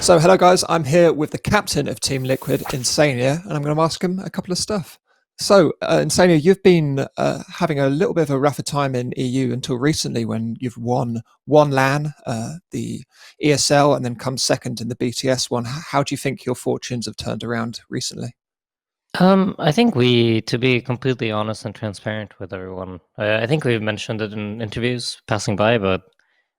So, hello guys, I'm here with the captain of Team Liquid.iNSaNiA, and I'm going to ask him a couple of stuff. So, InSaNiA, you've been having a little bit of a rougher time in EU until recently when you've won one LAN, the ESL, and then come second in the BTS one. How do you think your fortunes have turned around recently? I think to be completely honest and transparent with everyone, I think we've mentioned it in interviews passing by, but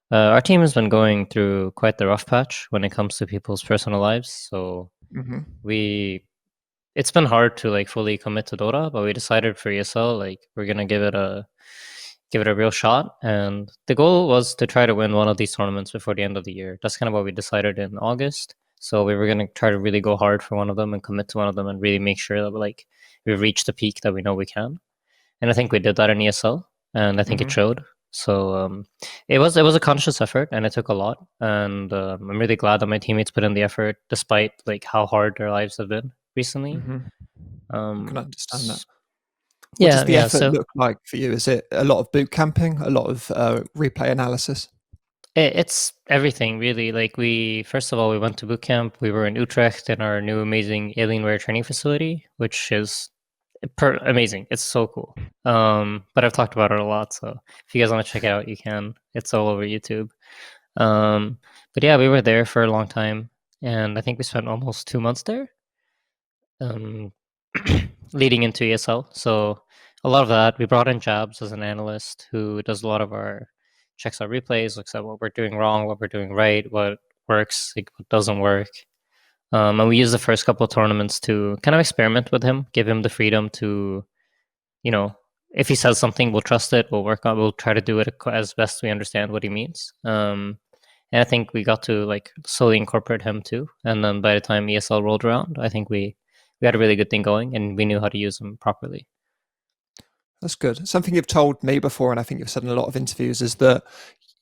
our team has been going through quite the rough patch when it comes to people's personal lives. So Hmm. it's been hard to like fully commit to Dota, but we decided for ESL, like we're gonna give it a real shot. And the goal was to try to win one of these tournaments before the end of the year. That's kind of what we decided in August. So we were going to try to really go hard for one of them and commit to one of them and really make sure that we reach the peak that we know we can. And I think we did that in ESL, and I think it Hmm. showed. So it was a conscious effort, and it took a lot. And I'm really glad that my teammates put in the effort, despite like how hard their lives have been recently. Hmm. I can Um, understand that. s- What does yeah, the yeah. effort So look like for you? Is it a lot of boot camping, a lot of replay analysis? It's everything really. Like we first of all we went to boot camp. We were in Utrecht in our new amazing Alienware training facility, which is amazing. It's so cool. But I've talked about it a lot, so if you guys want to check it out, you can. It's all over YouTube. Um, but yeah, we were there for a long time, and I think we spent almost 2 months there, um, leading into ESL. So a lot of that, we brought in Jabs as an analyst who does a lot of our checks our replays, looks at what we're doing wrong, what we're doing right, what works, like, what doesn't work. And we used the first couple of tournaments to kind of experiment with him, give him the freedom to, you know, if he says something, we'll trust it. We'll try to do it as best we understand what he means. And I think we got to like slowly incorporate him too. And then by the time ESL rolled around, I think we had a really good thing going, and we knew how to use him properly. That's good. Something you've told me before, and I think you've said in a lot of interviews, is that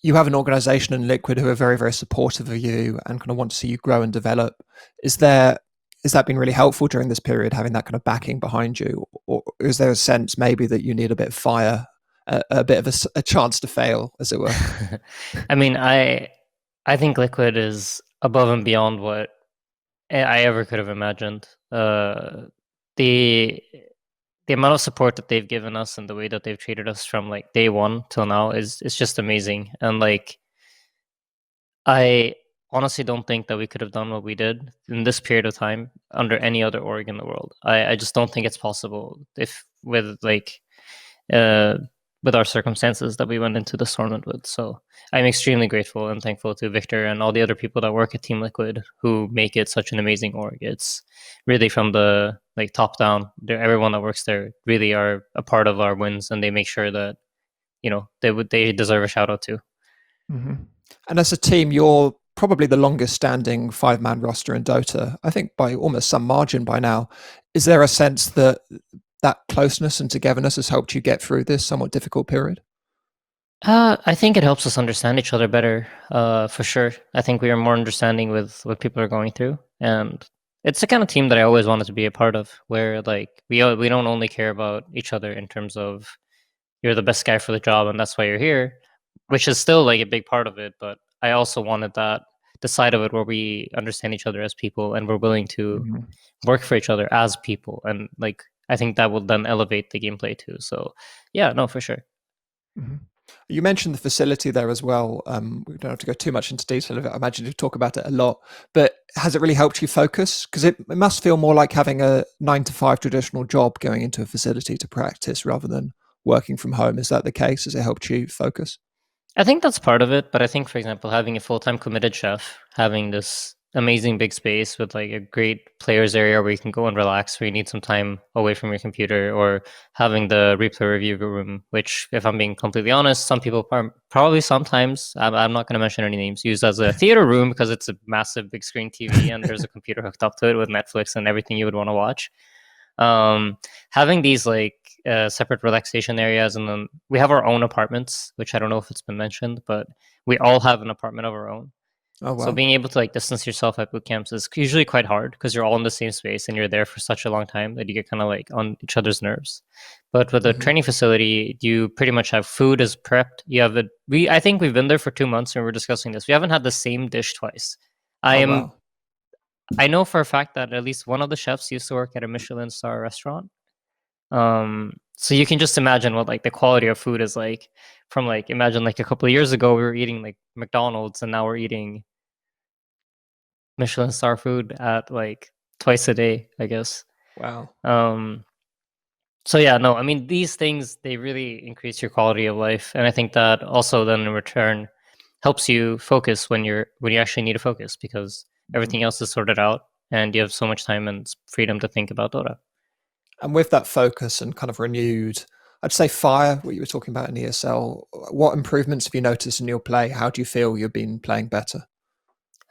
you have an organization in Liquid who are very, very supportive of you and kind of want to see you grow and develop. Is there has that been really helpful during this period, having that kind of backing behind you, or is there a sense maybe that you need a bit of fire, a bit of a chance to fail, as it were? I mean, I think Liquid is above and beyond what I ever could have imagined. The the amount of support that they've given us and the way that they've treated us from like day one till now is just amazing. And like I honestly don't think that we could have done what we did in this period of time under any other org in the world. I just don't think it's possible if uh with our circumstances that we went into this tournament with. So I'm extremely grateful and thankful to Victor and all the other people that work at Team Liquid who make it such an amazing org. It's really from the like top down. Everyone that works there really are a part of our wins, and they make sure that they deserve a shout out too. Hmm. And as a team, you're probably the longest standing 5-man roster in Dota, I think by almost some margin by now. Is there a sense that that closeness and togetherness has helped you get through this somewhat difficult period? I think it helps us understand each other better, for sure. I think we are more understanding with what people are going through, and it's the kind of team that I always wanted to be a part of, where like we don't only care about each other in terms of you're the best guy for the job and that's why you're here, which is still like a big part of it. But I also wanted that the side of it where we understand each other as people and we're willing to Mhm. work for each other as people, and like I think that will then elevate the gameplay too. So yeah, no, for sure. Mhm. You mentioned the facility there as well. We don't have to go too much into detail of it. I imagine you talk about it a lot, but has it really helped you focus? Because it must feel more like having a 9 to 5 traditional job going into a facility to practice rather than working from home. Is that the case? Has it helped you focus? I think that's part of it, but I think, for example, having a full-time committed chef, having this amazing big space with like a great players area where you can go and relax, where you need some time away from your computer, or having the replay review room, which, if I'm being completely honest, some people probably sometimes, I'm not going to mention any names, use as a theater room because it's a massive big screen TV and there's a computer hooked up to it with Netflix and everything you would want to watch. um Having these like separate relaxation areas, and then we have our own apartments, which I don't know if it's been mentioned, but we all have an apartment of our own. Oh, So wow. being able to like distance yourself at boot camps is usually quite hard because you're all in the same space and you're there for such a long time that you get kind of like on each other's nerves. But with a Hmm. training facility, you pretty much have food is prepped. You have I think we've been there for 2 months and we're discussing this. We haven't had the same dish twice. I Oh, am wow. I know for a fact that at least one of the chefs used to work at a Michelin star restaurant. So you can just imagine what like the quality of food is like. From like imagine like a couple of years ago we were eating like McDonald's, and now we're eating Michelin star food at like twice a day, I guess. Wow. Um, so yeah, no, I mean these things they really increase your quality of life, and I think that also then in return helps you focus when you actually need to focus, because Mhm. everything else is sorted out and you have so much time and freedom to think about Dota. And with that focus and kind of renewed, I'd say fire, what you were talking about in ESL, what improvements have you noticed in your play? How do you feel you've been playing better?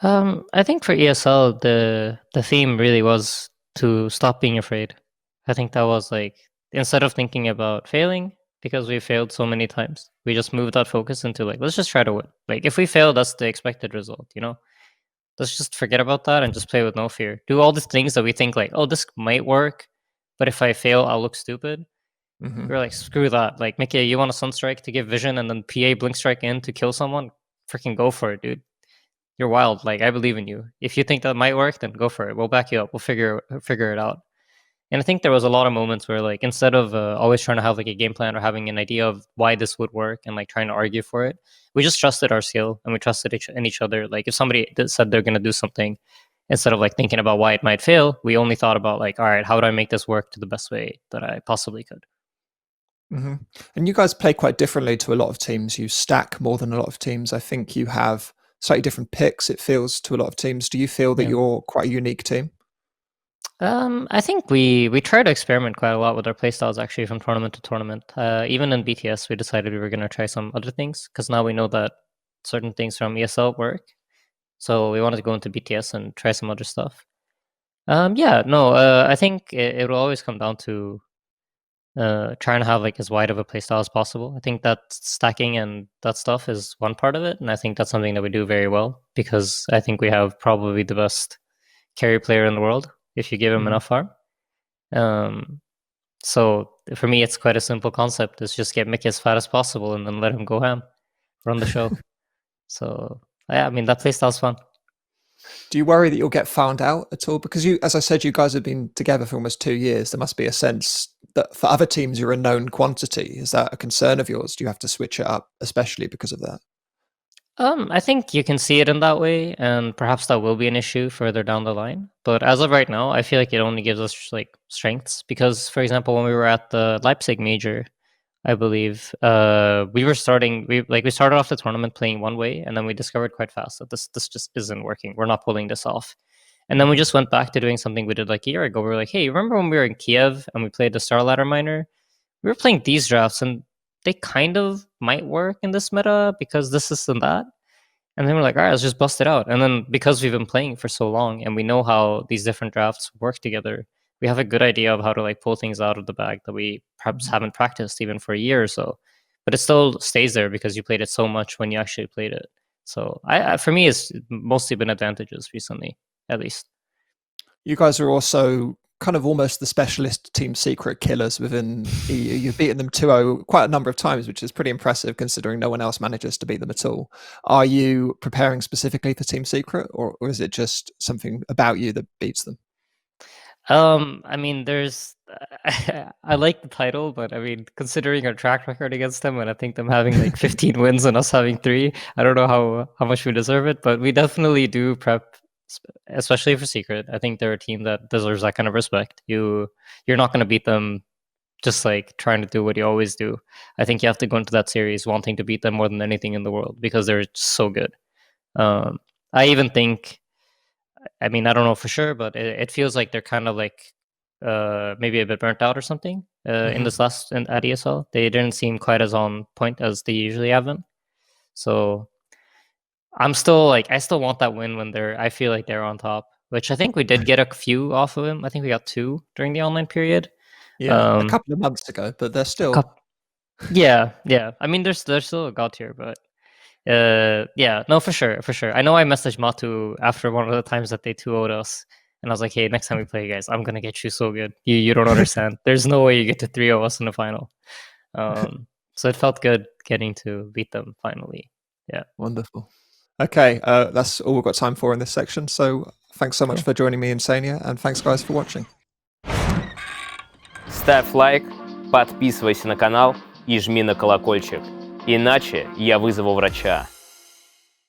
I think for ESL, the theme really was to stop being afraid. I think that was like instead of thinking about failing, because we failed so many times, we just moved that focus into like let's just try to win. Like if we fail, that's the expected result, you know. Let's just forget about that and just play with no fear. Do all the things that we think like, oh, this might work, but if I fail, I'll look stupid. Hmm. We're like, screw that. Like, Mickey, you want a sunstrike to give vision and then PA blink strike in to kill someone? Freaking go for it, dude. You're wild. Like I believe in you. If you think that might work, then go for it. We'll back you up. We'll figure it out. And I think there was a lot of moments where like instead of always trying to have like a game plan or having an idea of why this would work and like trying to argue for it, we just trusted our skill and we trusted in each other. Like if somebody said they're going to do something, instead of like thinking about why it might fail, we only thought about like, all right, how do I make this work to the best way that I possibly could? Hmm. And you guys play quite differently to a lot of teams. You stack more than a lot of teams. I think you have slightly different picks, it feels, to a lot of teams. Do you feel that Yeah. you're quite a unique team? I think we try to experiment quite a lot with our playstyles actually from tournament to tournament. Even in BTS, we decided we were going to try some other things because now we know that certain things from ESL work. So we wanted to go into BTS and try some other stuff. Yeah, no, I think it will always come down to trying to have like as wide of a playstyle as possible. I think that stacking and that stuff is one part of it, and I think that's something that we do very well because I think we have probably the best carry player in the world if you give him Mhm. enough farm. Um, so for me, it's quite a simple concept. It's just get Mickey as fat as possible and then let him go ham, run the show. So yeah, I mean that playstyle's fun. Do you worry that you'll get found out at all? Because you, as I said, you guys have been together for almost 2 years. There must be a sense that for other teams you're a known quantity. Is that a concern of yours? Do you have to switch it up, especially because of that? I think you can see it in that way, and perhaps that will be an issue further down the line. But as of right now, I feel like it only gives us like strengths because, for example, when we were at the Leipzig major, I believe we were starting. We started off the tournament playing one way, and then we discovered quite fast that this just isn't working. We're not pulling this off, and then we Hmm. just went back to doing something we did like a year ago. We were like, hey, remember when we were in Kiev and we played the Star Ladder Minor? We were playing these drafts, and they kind of might work in this meta because this and that. And then we're like, all right, let's just bust it out. And then because we've been playing for so long and we know how these different drafts work together, we have a good idea of how to like pull things out of the bag that we perhaps Hmm. haven't practiced even for a year or so. But it still stays there because you played it so much when you actually played it. So I for me, it's mostly been advantages recently, at least. You guys are also kind of almost the specialist Team Secret killers within EU. You've beaten them 2-0 quite a number of times, which is pretty impressive considering no one else manages to beat them at all. Are you preparing specifically for Team Secret, or is it just something about you that beats them? I mean, there's. I like the title, but I mean, considering our track record against them, and I think them having like 15 wins and us having three, I don't know how much we deserve it, but we definitely do prep, especially for Secret. I think they're a team that deserves that kind of respect. You're not going to beat them just like trying to do what you always do. I think you have to go into that series wanting to beat them more than anything in the world because they're so good. Um, I even think I mean, I don't know for sure, but it feels like they're kind of like maybe a bit burnt out or something in Hmm. this last at ESL. They didn't seem quite as on point as they usually have been. So I'm still like I still want that win when they're I feel like they're on top, which I think we did get a few off of them. I think we got two during the online period. Yeah, a Um, couple of months ago, but they're a still. couple, yeah. I mean, there's still a god tier, but yeah, no, for sure, for sure. I know I messaged Matu after one of the times that they 2-0'd us, and I was like, hey, next time we play, guys, I'm gonna get you so good. You don't understand. There's no way you get to 3-0 us in the final. So it felt good getting to beat them finally. Yeah. Wonderful. Okay, that's all we've got time for in this section. So Thanks so much for joining me, Insania, and thanks guys for watching. Ставь лайк, подписывайся на канал и жми на колокольчик. Иначе я вызову врача.